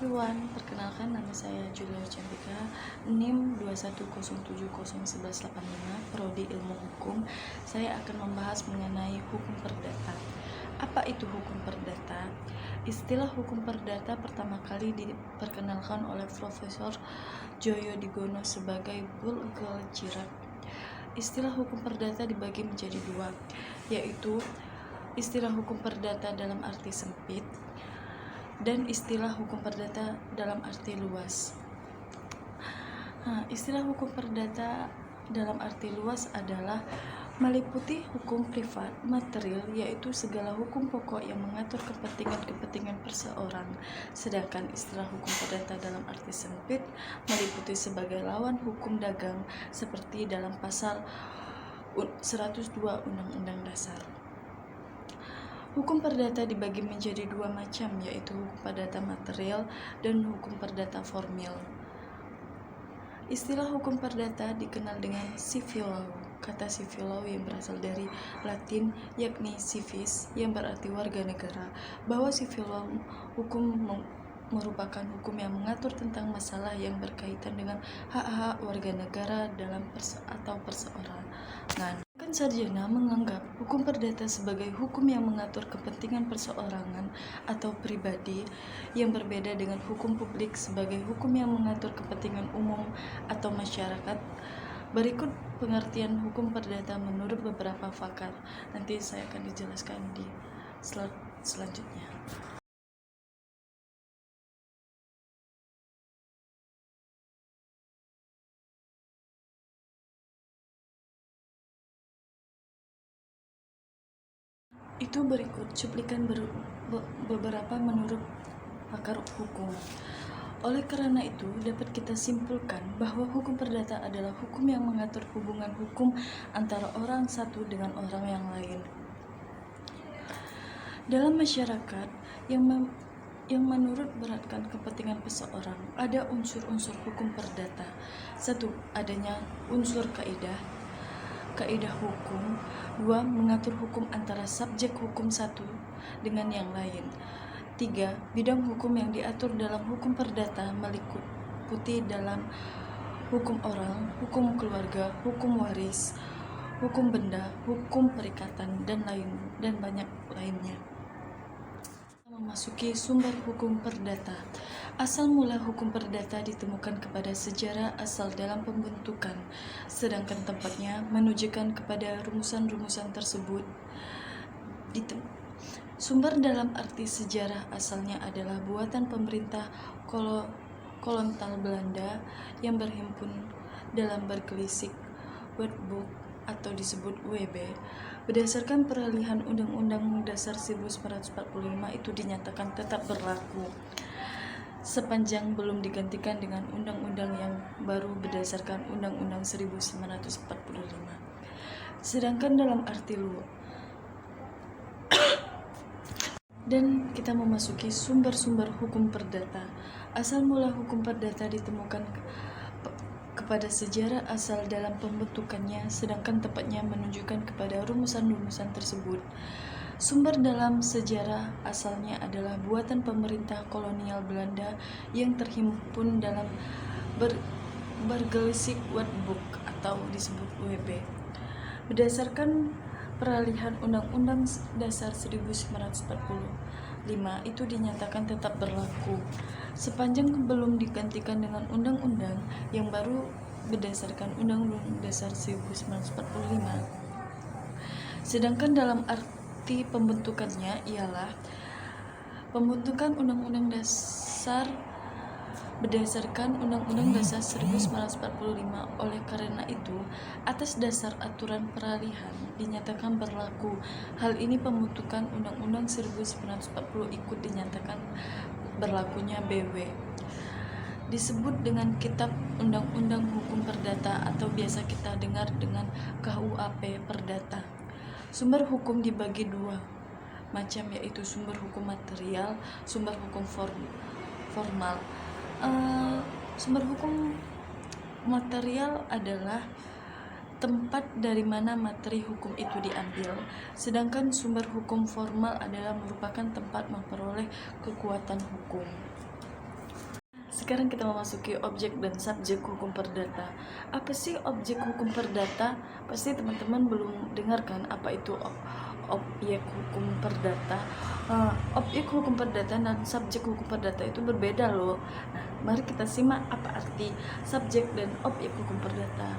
everyone, perkenalkan nama saya Julia Cantika, NIM 210701185, Prodi Ilmu Hukum. Saya akan membahas mengenai hukum perdata. Apa itu hukum perdata? Istilah hukum perdata pertama kali diperkenalkan oleh Profesor Joyo Digono sebagai Bulgul Jirak. Istilah hukum perdata dibagi menjadi dua, yaitu istilah hukum perdata dalam arti sempit dan istilah hukum perdata dalam arti luas. Istilah hukum perdata dalam arti luas adalah meliputi hukum privat material, yaitu segala hukum pokok yang mengatur kepentingan perseorang. Sedangkan istilah hukum perdata dalam arti sempit meliputi sebagai lawan hukum dagang seperti dalam pasal 102 Undang-Undang Dasar. Hukum perdata dibagi menjadi dua macam, yaitu hukum perdata material dan hukum perdata formil. Istilah hukum perdata dikenal dengan civil law. Kata civil law yang berasal dari Latin yakni civis yang berarti warga negara, bahwa civil law hukum merupakan hukum yang mengatur tentang masalah yang berkaitan dengan hak-hak warga negara dalam perseorangan. Sarjana menganggap hukum perdata sebagai hukum yang mengatur kepentingan perseorangan atau pribadi yang berbeda dengan hukum publik sebagai hukum yang mengatur kepentingan umum atau masyarakat. Berikut pengertian hukum perdata menurut beberapa pakar. Nanti saya akan dijelaskan di slide selanjutnya. Itu berikut cuplikan beberapa menurut pakar hukum. Oleh karena itu, dapat kita simpulkan bahwa hukum perdata adalah hukum yang mengatur hubungan hukum antara orang satu dengan orang yang lain. Dalam masyarakat yang menurut beratkan kepentingan seseorang, ada unsur-unsur hukum perdata. 1. Adanya unsur kaidah hukum. 2. Mengatur hukum antara subjek hukum satu dengan yang lain. 3. Bidang hukum yang diatur dalam hukum perdata meliputi dalam hukum orang, hukum keluarga, hukum waris, hukum benda, hukum perikatan, dan banyak lainnya. Memasuki sumber hukum perdata. Asal mula hukum perdata ditemukan kepada sejarah asal dalam pembentukan, sedangkan tempatnya menunjukkan kepada rumusan-rumusan tersebut. Sumber dalam arti sejarah asalnya adalah buatan pemerintah kolonial Belanda yang berhimpun dalam bergelisik Wetboek atau disebut WB. Berdasarkan peralihan Undang-Undang Dasar 1945 itu dinyatakan tetap berlaku sepanjang belum digantikan dengan undang-undang yang baru berdasarkan Undang-Undang 1945. Sedangkan dalam arti luas, dan kita memasuki sumber-sumber hukum perdata. Asal mula hukum perdata ditemukan kepada sejarah asal dalam pembentukannya, sedangkan tepatnya menunjukkan kepada rumusan-rumusan tersebut. Sumber dalam sejarah asalnya adalah buatan pemerintah kolonial Belanda yang terhimpun dalam bergelisik Wetboek atau disebut WB. Berdasarkan peralihan Undang-Undang Dasar 1945 itu dinyatakan tetap berlaku sepanjang belum digantikan dengan undang-undang yang baru berdasarkan Undang-Undang Dasar 1945. Sedangkan dalam arti pembentukannya ialah pembentukan Undang-Undang Dasar berdasarkan Undang-Undang Dasar 1945. Oleh karena itu, atas dasar aturan peralihan dinyatakan berlaku. Hal ini pembentukan Undang-Undang 1940 ikut dinyatakan berlakunya BW. Disebut dengan Kitab Undang-Undang Hukum Perdata atau biasa kita dengar dengan KUHP Perdata. Sumber hukum dibagi dua macam, yaitu sumber hukum material, sumber hukum formal. Sumber hukum material adalah tempat dari mana materi hukum itu diambil, sedangkan sumber hukum formal adalah merupakan tempat memperoleh kekuatan hukum. sekarang kita memasuki objek dan subjek hukum perdata. Apa sih objek hukum perdata? Pasti teman-teman belum dengarkan apa itu objek hukum perdata. Objek hukum perdata dan subjek hukum perdata itu berbeda loh. Nah, mari kita simak apa arti subjek dan objek hukum perdata.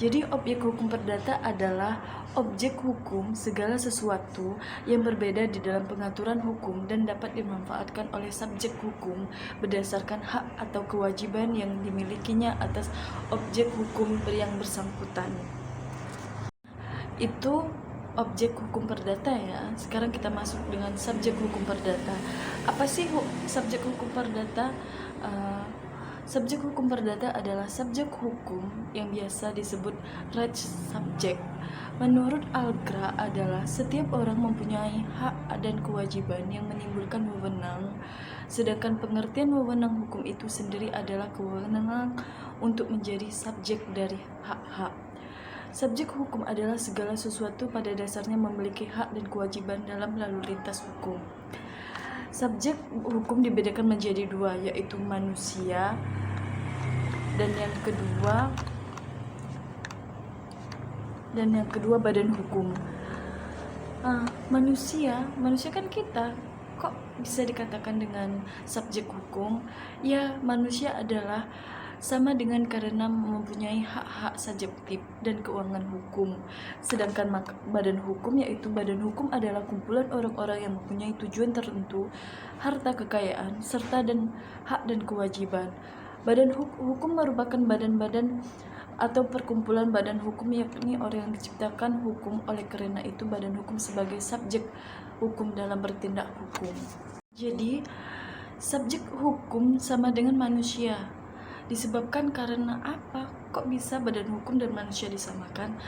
Jadi objek hukum perdata adalah objek hukum segala sesuatu yang berbeda di dalam pengaturan hukum dan dapat dimanfaatkan oleh subjek hukum berdasarkan hak atau kewajiban yang dimilikinya atas objek hukum yang bersangkutan. Itu objek hukum perdata ya. Sekarang kita masuk dengan subjek hukum perdata. Apa sih subjek hukum perdata? Subjek hukum perdata adalah subjek hukum yang biasa disebut right subject. Menurut Algra adalah setiap orang mempunyai hak dan kewajiban yang menimbulkan wewenang, sedangkan pengertian wewenang hukum itu sendiri adalah kewenangan untuk menjadi subjek dari hak-hak. Subjek hukum adalah segala sesuatu pada dasarnya memiliki hak dan kewajiban dalam lalu lintas hukum. Subjek hukum dibedakan menjadi dua, yaitu manusia dan yang kedua badan hukum. Manusia kan kita, kok bisa dikatakan dengan subjek hukum? Ya, manusia adalah sama dengan karena mempunyai hak-hak subjektif dan keuangan hukum. Sedangkan badan hukum, yaitu badan hukum adalah kumpulan orang-orang yang mempunyai tujuan tertentu, harta kekayaan, serta dan hak dan kewajiban. Badan hukum merupakan badan-badan atau perkumpulan badan hukum, yakni orang yang diciptakan hukum. Oleh karena itu badan hukum sebagai subjek hukum dalam bertindak hukum. Jadi subjek hukum sama dengan manusia. Disebabkan karena apa? Kok bisa badan hukum dan manusia disamakan?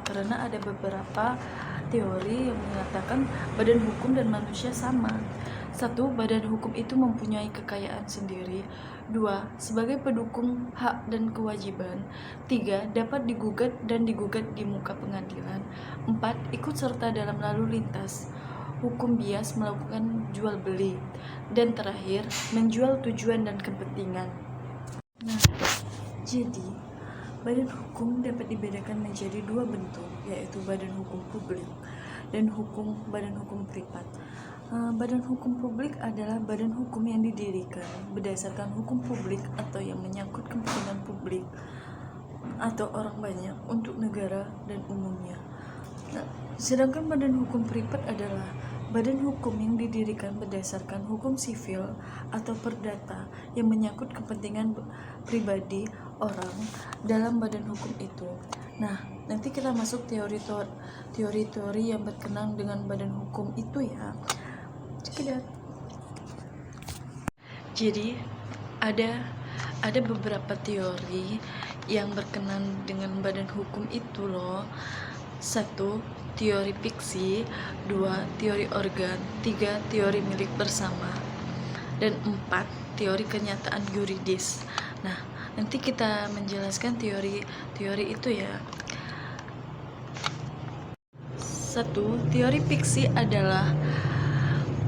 Karena ada beberapa teori yang mengatakan badan hukum dan manusia sama. 1. Badan hukum itu mempunyai kekayaan sendiri. 2. Sebagai pendukung hak dan kewajiban. 3. Dapat digugat dan digugat di muka pengadilan. 4. Ikut serta dalam lalu lintas hukum bias, melakukan jual beli. Dan terakhir, menjual tujuan dan kepentingan. Nah, jadi badan hukum dapat dibedakan menjadi dua bentuk, yaitu badan hukum publik dan badan hukum privat. Badan hukum publik adalah badan hukum yang didirikan berdasarkan hukum publik atau yang menyangkut kepentingan publik atau orang banyak untuk negara dan umumnya. Nah, sedangkan badan hukum privat adalah badan hukum yang didirikan berdasarkan hukum sivil atau perdata yang menyangkut kepentingan pribadi orang dalam badan hukum itu. Nah, nanti kita masuk teori-teori yang berkenaan dengan badan hukum itu ya. Cekidat. Jadi ada beberapa teori yang berkenaan dengan badan hukum itu loh. 1. Teori fiksi. 2. Teori organ. 3. Teori milik bersama. Dan 4. Teori kenyataan yuridis. Nah, nanti kita menjelaskan teori itu ya. 1. Teori fiksi adalah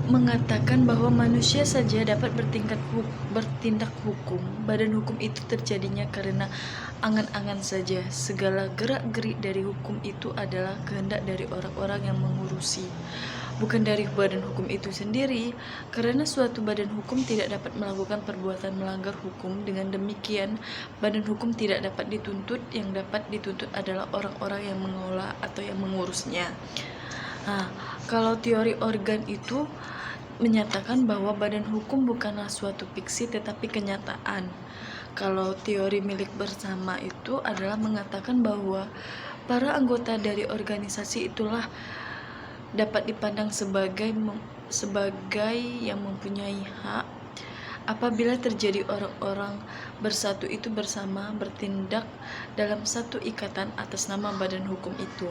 mengatakan bahwa manusia saja dapat bertindak hukum. Badan hukum itu terjadinya karena angan-angan saja. Segala gerak-gerik dari hukum itu adalah kehendak dari orang-orang yang mengurusi, bukan dari badan hukum itu sendiri. Karena suatu badan hukum tidak dapat melakukan perbuatan melanggar hukum, dengan demikian badan hukum tidak dapat dituntut. Yang dapat dituntut adalah orang-orang yang mengelola atau yang mengurusnya. Kalau teori organ itu menyatakan bahwa badan hukum bukanlah suatu fiksi tetapi kenyataan. Kalau teori milik bersama itu adalah mengatakan bahwa para anggota dari organisasi itulah dapat dipandang sebagai yang mempunyai hak apabila terjadi orang-orang bersatu itu bersama bertindak dalam satu ikatan atas nama badan hukum itu.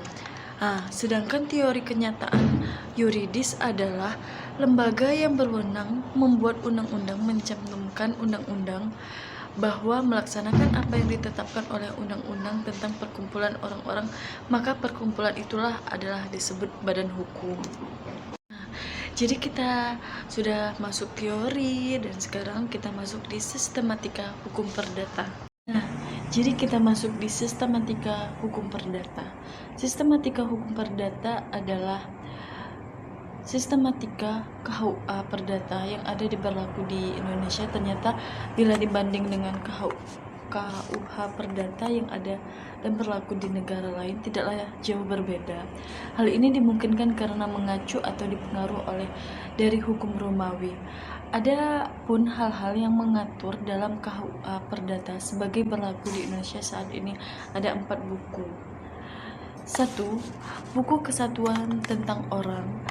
Sedangkan teori kenyataan yuridis adalah lembaga yang berwenang membuat undang-undang, mencantumkan undang-undang, bahwa melaksanakan apa yang ditetapkan oleh undang-undang tentang perkumpulan orang-orang, maka perkumpulan itulah adalah disebut badan hukum. Jadi kita sudah masuk teori dan sekarang kita masuk di sistematika hukum perdata. Nah, jadi kita masuk di sistematika hukum perdata. Sistematika hukum perdata adalah sistematika KUA perdata yang ada berlaku di Indonesia. Ternyata bila dibanding dengan KUH perdata yang ada dan berlaku di negara lain tidaklah jauh berbeda. Hal ini dimungkinkan karena mengacu atau dipengaruhi oleh dari hukum Romawi. Ada pun hal-hal yang mengatur dalam KUA perdata sebagai berlaku di Indonesia saat ini ada 4 buku. 1. Buku Kesatuan tentang Orang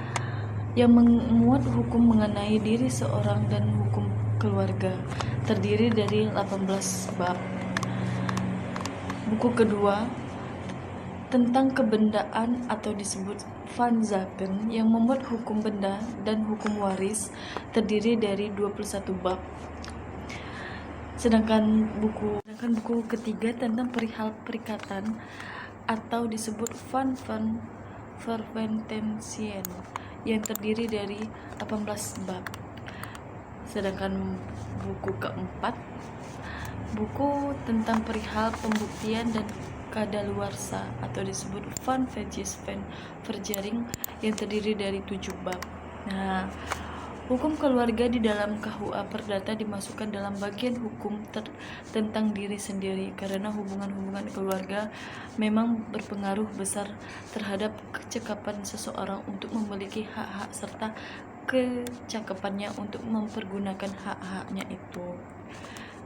yang memuat hukum mengenai diri seorang dan hukum keluarga, terdiri dari 18 bab. Buku kedua tentang kebendaan atau disebut Van Zaken yang membuat hukum benda dan hukum waris, terdiri dari 21 bab. Sedangkan buku ketiga tentang perihal perikatan atau disebut Van Verwantensien yang terdiri dari 18 bab. Sedangkan buku keempat, buku tentang perihal pembuktian dan kadaluarsa atau disebut Van Vegis Van Verjaring yang terdiri dari 7 bab. Nah, hukum keluarga di dalam KUA perdata dimasukkan dalam bagian hukum tentang diri sendiri karena hubungan-hubungan keluarga memang berpengaruh besar terhadap kecakapan seseorang untuk memiliki hak-hak serta kecakapannya untuk mempergunakan hak-haknya itu.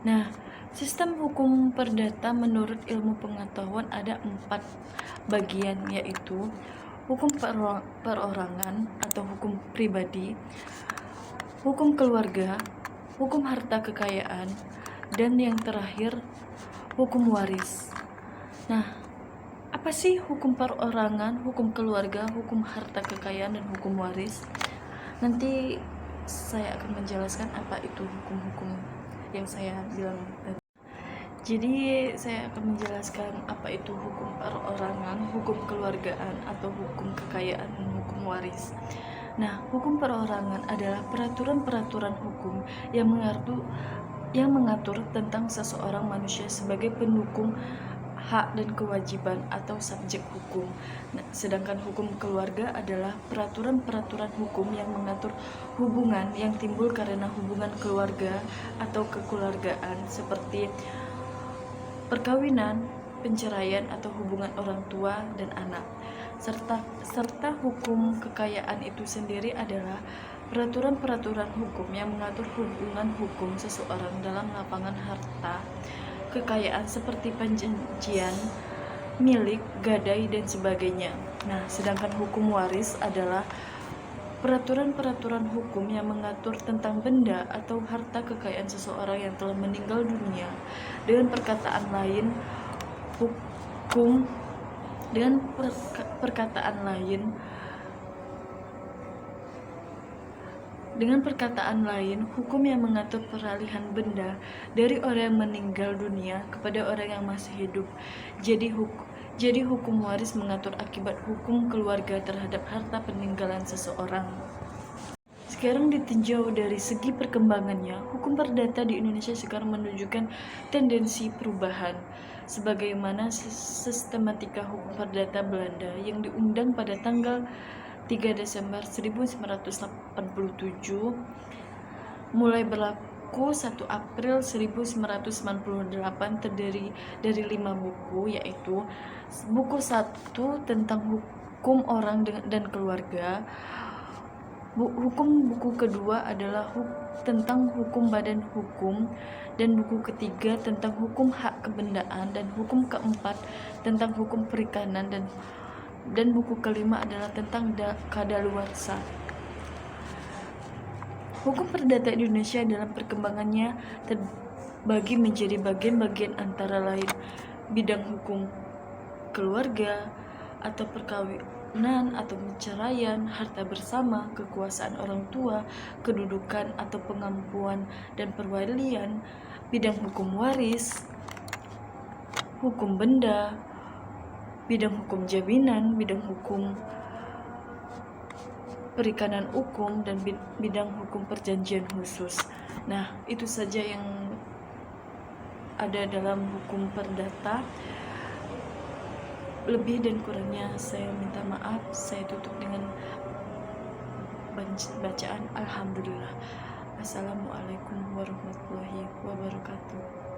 Nah, sistem hukum perdata menurut ilmu pengetahuan ada 4 bagian, yaitu hukum perorangan atau hukum pribadi, hukum keluarga, hukum harta kekayaan, dan yang terakhir hukum waris. Nah, apa sih hukum perorangan, hukum keluarga, hukum harta kekayaan, dan hukum waris? Nanti saya akan menjelaskan apa itu hukum-hukum yang saya bilang tadi. Jadi saya akan menjelaskan apa itu hukum perorangan, hukum keluargaan, atau hukum kekayaan, dan hukum waris. Nah, hukum perorangan adalah peraturan-peraturan hukum yang mengatur tentang seseorang manusia sebagai pendukung hak dan kewajiban atau subjek hukum. Nah, sedangkan hukum keluarga adalah peraturan-peraturan hukum yang mengatur hubungan yang timbul karena hubungan keluarga atau kekeluargaan seperti perkawinan, penceraian atau hubungan orang tua dan anak. Serta hukum kekayaan itu sendiri adalah peraturan-peraturan hukum yang mengatur hubungan hukum seseorang dalam lapangan harta kekayaan seperti perjanjian, milik, gadai, dan sebagainya. Nah, sedangkan hukum waris adalah peraturan-peraturan hukum yang mengatur tentang benda atau harta kekayaan seseorang yang telah meninggal dunia. Dengan perkataan lain, hukum yang mengatur peralihan benda dari orang yang meninggal dunia kepada orang yang masih hidup. Jadi hukum waris mengatur akibat hukum keluarga terhadap harta peninggalan seseorang. Sekarang ditinjau dari segi perkembangannya, hukum perdata di Indonesia sekarang menunjukkan tendensi perubahan. Sebagaimana sistematika hukum perdata Belanda yang diundang pada tanggal 3 Desember 1987 mulai berlaku 1 April 1998, terdiri dari 5 buku, yaitu buku 1 tentang hukum orang dan keluarga, buku kedua adalah tentang hukum badan hukum, dan buku ketiga tentang hukum hak kebendaan, dan hukum keempat tentang hukum perikanan, dan buku kelima adalah tentang kadaluarsa. Hukum perdata Indonesia dalam perkembangannya terbagi menjadi bagian-bagian antara lain bidang hukum keluarga atau perkawinan atau perceraian, harta bersama, kekuasaan orang tua, kedudukan atau pengampuan dan perwalian, bidang hukum waris, hukum benda, bidang hukum jaminan, bidang hukum perikanan hukum dan bidang hukum perjanjian khusus. Nah, itu saja yang ada dalam hukum perdata. Lebih dan kurangnya saya minta maaf. Saya tutup dengan bacaan Alhamdulillah. Assalamualaikum warahmatullahi wabarakatuh.